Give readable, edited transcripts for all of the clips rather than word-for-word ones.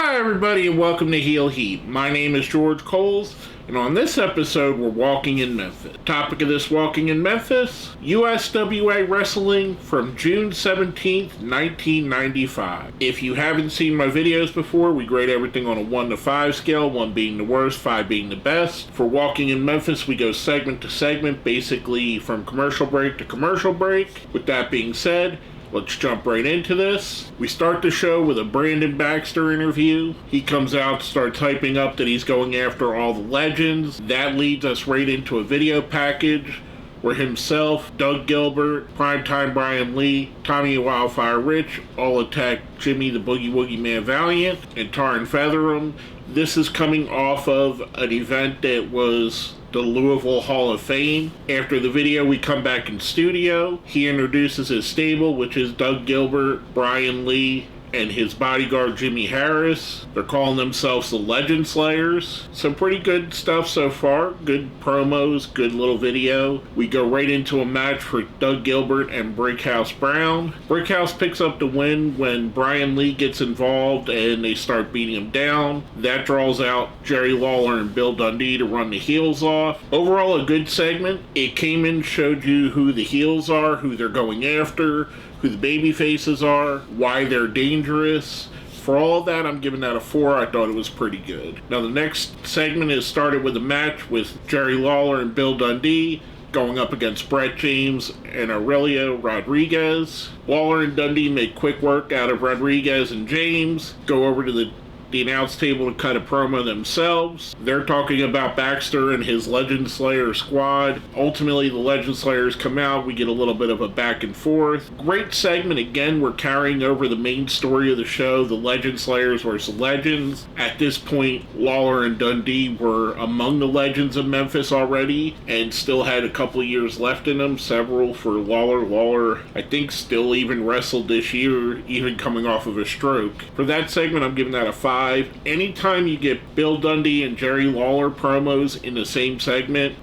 Hi everybody and welcome to Heel Heat. My name is George Coles, and on this episode we're walking in Memphis. Topic of this Walking in Memphis, USWA Wrestling from June 17th, 1995. If you haven't seen my videos before, we grade everything on a 1 to 5 scale, 1 being the worst, 5 being the best. For Walking in Memphis, we go segment to segment, basically from commercial break to commercial break. With that being said, let's jump right into this. We start the show with a Brandon Baxter interview. He comes out, starts hyping up that he's going after all the legends. That leads us right into a video package where himself, Doug Gilbert, Primetime Brian Lee, Tommy Wildfire Rich all attack Jimmy the Boogie Woogie Man Valiant and tar and feather him. This is coming off of an event that was the Louisville Hall of Fame. After the video, we come back in studio. He introduces his stable, which is Doug Gilbert, Brian Lee, and his bodyguard Jimmy Harris. They're calling themselves the Legend Slayers. Some pretty good stuff so far. Good promos, good little video. We go right into a match for Doug Gilbert and Brickhouse Brown. Brickhouse picks up the win when Brian Lee gets involved and they start beating him down. That draws out Jerry Lawler and Bill Dundee to run the heels off. Overall, a good segment. It came in, showed you who the heels are, who they're going after, who the baby faces are, why they're dangerous. For all of that, I'm giving that a 4. I thought it was pretty good. Now, the next segment is started with a match with Jerry Lawler and Bill Dundee going up against Brett James and Aurelio Rodriguez. Lawler and Dundee make quick work out of Rodriguez and James, go over to the announce table to cut a promo themselves. They're talking about Baxter and his Legend Slayer squad. Ultimately, the Legend Slayers come out. We get a little bit of a back and forth. Great segment. Again, we're carrying over the main story of the show, the Legend Slayers versus Legends. At this point, Lawler and Dundee were among the Legends of Memphis already and still had a couple of years left in them, several for Lawler. Lawler, I think, still even wrestled this year, even coming off of a stroke. For that segment, I'm giving that a 5. Anytime you get Bill Dundee and Jerry Lawler promos in the same segment,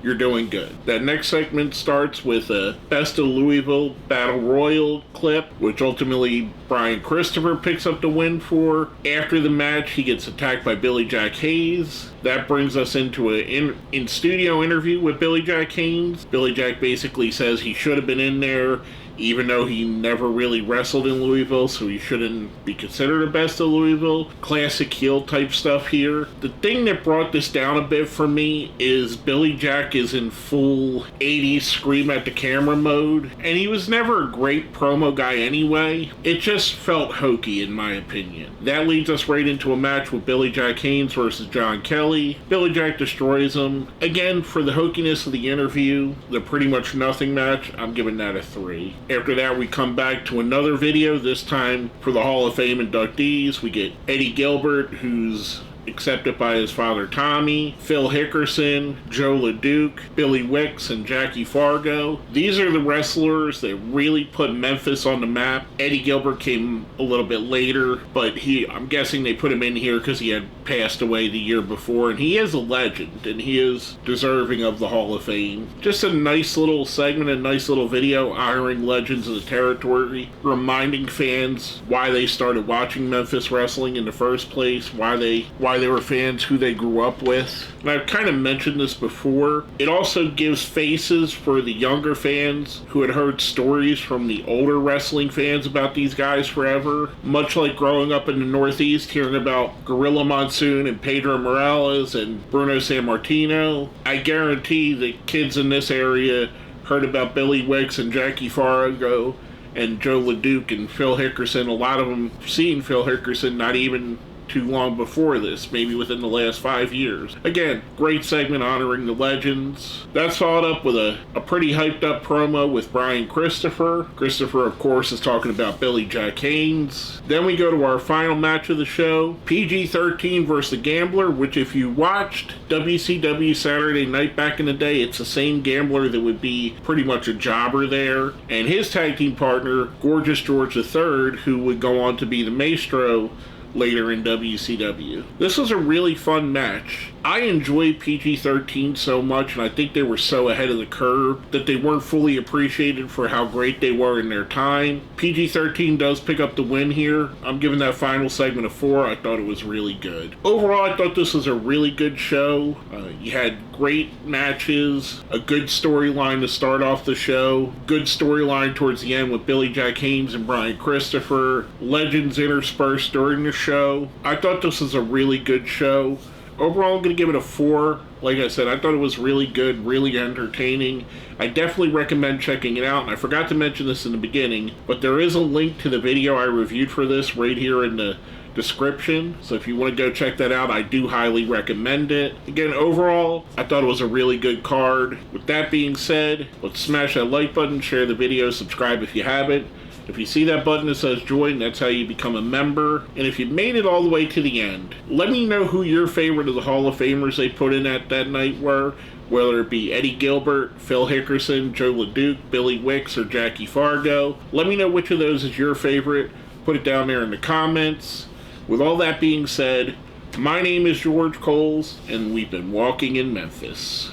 you're doing good. That next segment starts with a Best of Louisville Battle Royal clip, which ultimately Brian Christopher picks up the win for. After the match, he gets attacked by Billy Jack Hayes. That brings us into an in-studio interview with Billy Jack Hayes. Billy Jack basically says he should have been in there, even though he never really wrestled in Louisville, so he shouldn't be considered a Best of Louisville. Classic heel type stuff here. The thing that brought this down a bit for me is Billy Jack is in full 80s scream at the camera mode, and he was never a great promo guy anyway. It just felt hokey in my opinion. That leads us right into a match with Billy Jack Hayes versus John Kelly. Billy Jack destroys him. Again, for the hokiness of the interview, the pretty much nothing match, I'm giving that a 3. After that, we come back to another video, this time for the Hall of Fame inductees. We get Eddie Gilbert, who's accepted by his father Tommy, Phil Hickerson, Joe LeDuc, Billy Wicks, and Jackie Fargo. These are the wrestlers that really put Memphis on the map. Eddie Gilbert came a little bit later, but I'm guessing they put him in here because he had passed away the year before, and he is a legend, and he is deserving of the Hall of Fame. Just a nice little segment, a nice little video honoring legends of the territory, reminding fans why they started watching Memphis wrestling in the first place, why they were fans, who they grew up with. And I've kind of mentioned this before. It also gives faces for the younger fans who had heard stories from the older wrestling fans about these guys forever. Much like growing up in the Northeast, hearing about Gorilla Monsoon and Pedro Morales and Bruno Sammartino. I guarantee that kids in this area heard about Billy Wicks and Jackie Fargo and Joe LeDuc and Phil Hickerson. A lot of them seen Phil Hickerson not even too long before this, maybe within the last 5 years. Again, great segment honoring the legends. That's followed up with a pretty hyped up promo with Brian Christopher. Christopher, of course, is talking about Billy Jack Hayes. Then we go to our final match of the show, PG-13 versus the Gambler, which if you watched WCW Saturday Night back in the day, it's the same Gambler that would be pretty much a jobber there. And his tag team partner, Gorgeous George III, who would go on to be the Maestro later in WCW. This was a really fun match. I enjoyed PG-13 so much, and I think they were so ahead of the curve that they weren't fully appreciated for how great they were in their time. PG-13 does pick up the win here. I'm giving that final segment a 4. I thought it was really good. Overall, I thought this was a really good show. You had great matches, a good storyline to start off the show, good storyline towards the end with Billy Jack Haynes and Brian Christopher, legends interspersed during the show. I thought this was a really good show. Overall, I'm going to give it a 4. Like I said, I thought it was really good, really entertaining. I definitely recommend checking it out. And I forgot to mention this in the beginning, but there is a link to the video I reviewed for this right here in the description. So if you want to go check that out, I do highly recommend it. Again, overall, I thought it was a really good card. With that being said, let's smash that like button, share the video, subscribe if you haven't. If you see that button that says join, that's how you become a member. And if you made it all the way to the end, let me know who your favorite of the Hall of Famers they put in at that night were, whether it be Eddie Gilbert, Phil Hickerson, Joe LeDuc, Billy Wicks, or Jackie Fargo. Let me know which of those is your favorite. Put it down there in the comments. With all that being said, my name is George Coles, and we've been walking in Memphis.